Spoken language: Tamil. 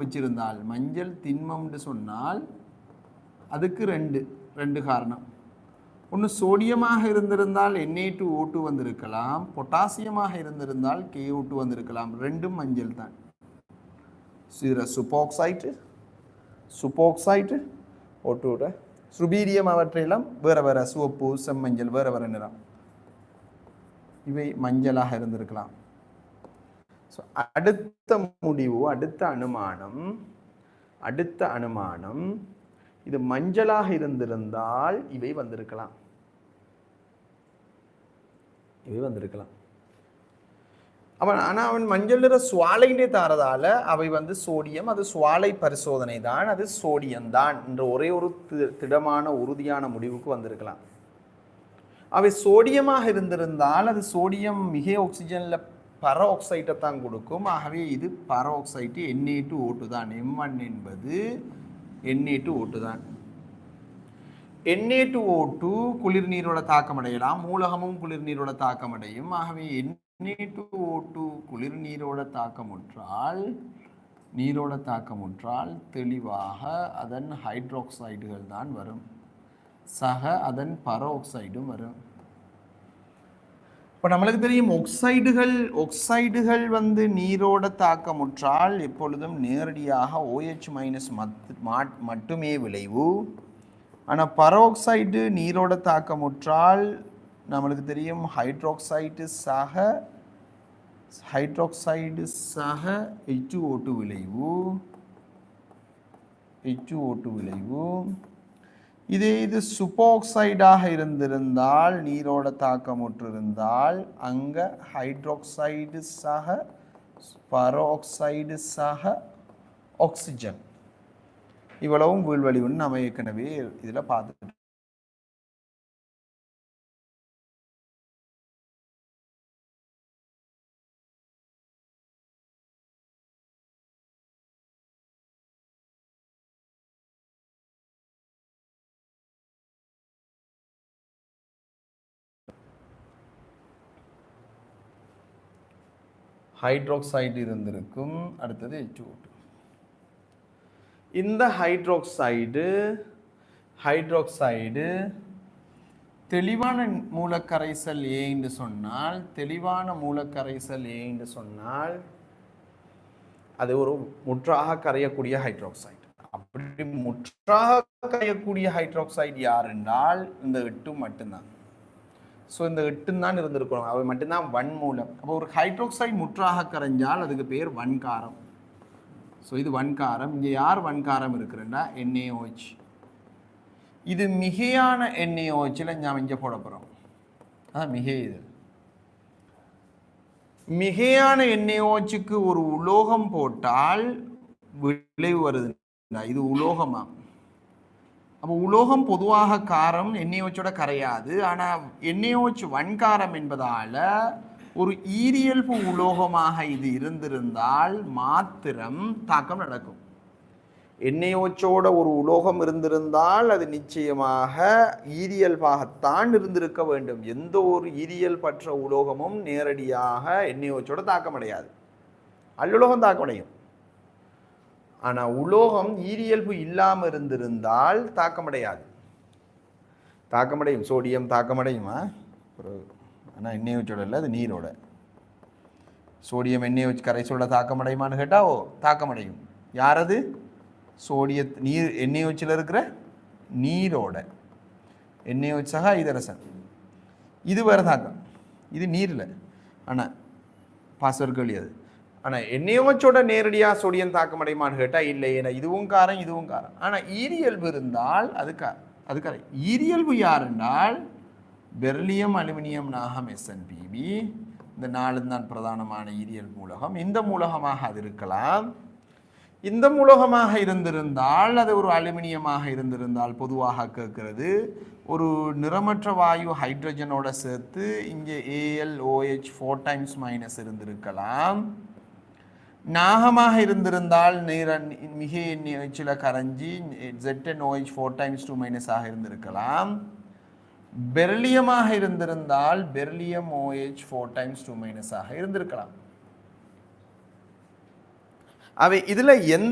வச்சிருந்தால் மஞ்சள் திண்மம்னு சொன்னால் அதுக்கு ரெண்டு காரணம். ஒன்று சோடியமாக இருந்திருந்தால் Na2O2 வந்திருக்கலாம், பொட்டாசியமாக இருந்திருந்தால் KO2 வந்திருக்கலாம். ரெண்டும் மஞ்சள் தான். இதில் சுப்போக்சைட்டு O2 சுபீரியம் அவற்றையெல்லாம் வேறு வேறு சிவப்பு செம்மஞ்சள் வேறு வேறு நிறம், இவை மஞ்சளாக இருந்திருக்கலாம். ஸோ அடுத்த முடிவு, அடுத்த அனுமானம் இது மஞ்சளாக இருந்திருந்தால் இவை வந்திருக்கலாம். அவன் மஞ்சள் நிற சுவாலையிலே தாரதால அவை சோடியம், அது சுவாலை பரிசோதனை தான், அது சோடியம் தான் என்ற ஒரே ஒரு திடமான உறுதியான முடிவுக்கு வந்திருக்கலாம். அவை சோடியமாக இருந்திருந்தால் அது சோடியம் மிக ஆக்சிஜனில் பர ஆக்சைட்டை தான் கொடுக்கும். ஆகவே இது பர ஆக்சைட்டு Na2O2 தான். M1 என்பது Na2O2 தான். Na2O2 குளிர் நீரோட தாக்கமடையலாம், மூலகமும் குளிர் நீரோட தாக்கமடையும். ஆகவே Na2O2 குளிர் நீரோட தாக்கமுற்றால் தெளிவாக அதன் ஹைட்ரோக்சைடுகள் தான் வரும், சக அதன் பரோக்சைடும் வரும். இப்போ நம்மளுக்கு தெரியும் ஒக்சைடுகள் நீரோட தாக்கமுற்றால் எப்பொழுதும் நேரடியாக OH- மட்டுமே விளைவு. ஆனால் பரோக்சைடு நீரோட தாக்கமுற்றால் நம்மளுக்கு தெரியும் ஹைட்ரோக்சைடு சக H2O2 விளைவு. இது சுப்போக்சைடாக இருந்திருந்தால், நீரோட தாக்கமுற்றிருந்தால், அங்கே ஹைட்ரோக்சைடு சக பரோக்சைடு சக ஆக்சிஜன் இவ்வளவும் வீழ்வழிவுன்னு நம்ம ஏற்கனவே இதில் பார்த்துட்டோம். ஹைட்ரோக்சைடு இருந்திருக்கும். அடுத்தது H2O2. இந்த ஹைட்ரோக்சைடு தெளிவான மூலக்கரைசல் ஏன்னு சொன்னால் அது ஒரு முற்றாக கரையக்கூடிய ஹைட்ரோக்சைடு. அப்படி முற்றாக கரையக்கூடிய ஹைட்ரோக்சைடு யார் என்றால் இந்த 8 மட்டும்தான். ஸோ இந்த 8 தான் இருந்திருக்கணும், அவை மட்டும்தான் வன்மூலம். அப்போ ஒரு ஹைட்ரோக்சைடு முற்றாக கரைஞ்சால் அதுக்கு பேர் வன்காரம். ஸோ இது வன்காரம். இங்கே யார் வன்காரம் இருக்குறேன்னா NaOH. இது மிகையான NaOHல நாம் இங்கே போட போகிறோம். அதான் மிகையான NaOHக்கு ஒரு உலோகம் போட்டால் விளைவு வருது. இது உலோகமா? அப்போ உலோகம் பொதுவாக காரம் NaOHோட கரையாது. ஆனால் NaOH வன்காரம் என்பதால் ஒரு ஈரியல்பு உலோகமாக இது இருந்திருந்தால் மாத்திரம் தாக்கம் நடக்கும். NaOHோட ஒரு உலோகம் இருந்திருந்தால் அது நிச்சயமாக ஈரியல்பாகத்தான் இருந்திருக்க வேண்டும். எந்த ஒரு ஈரியல் பற்ற உலோகமும் நேரடியாக NaOHோட தாக்கமடையாது, அல்லுலோகம் தாக்கமடையும். ஆனால் உலோகம் ஈரியல்பு இல்லாமல் இருந்திருந்தால் தாக்கமடையாது. சோடியம் தாக்கமடையுமா? ஆனால் NaOHோட இல்லை, அது நீரோட. சோடியம் NaOH கரைசலோட தாக்கமடையுமான்னு கேட்டால் தாக்கமடையும். யாரது? நீர் NaOHல இருக்கிற நீரோட. NaOH சக இதரசன், இது வேறு தாக்கம், இது நீரில். ஆனால் பாஸ்வர்ட் அது. ஆனால் NaOHோட நேரடியாக சோடியம் தாக்கமடையுமான்னு கேட்டால் இல்லை. ஏன்னா இதுவும் காரம். ஆனால் ஈரியல்பு இருந்தால் அது கரை. ஈரியல்பு யார் என்றால் பெர்லியம், அலுமினியம், நாகம், SnPb. இந்த 4 தான் பிரதானமான ஈரியல் மூலகம். இந்த மூலகமாக அது இருக்கலாம். இந்த மூலகமாக இருந்திருந்தால், அது ஒரு அலுமினியமாக இருந்திருந்தால் பொதுவாக கேட்கிறது, ஒரு நிறமற்ற வாயு ஹைட்ரஜனோட சேர்த்து இங்கே AlOH 4 times மைனஸ் இருந்திருக்கலாம். நாகமாக இருந்திருந்தால் மிக NaOHல கரைஞ்சி ZnOH 4 times 2 மைனஸ் ஆக இருந்திருக்கலாம். பெர்லியமாக இருந்திருந்தால் பெர்லியம் OH 4 times 2 மைனஸ் ஆக இருந்திருக்கலாம். அவை இதில் எந்த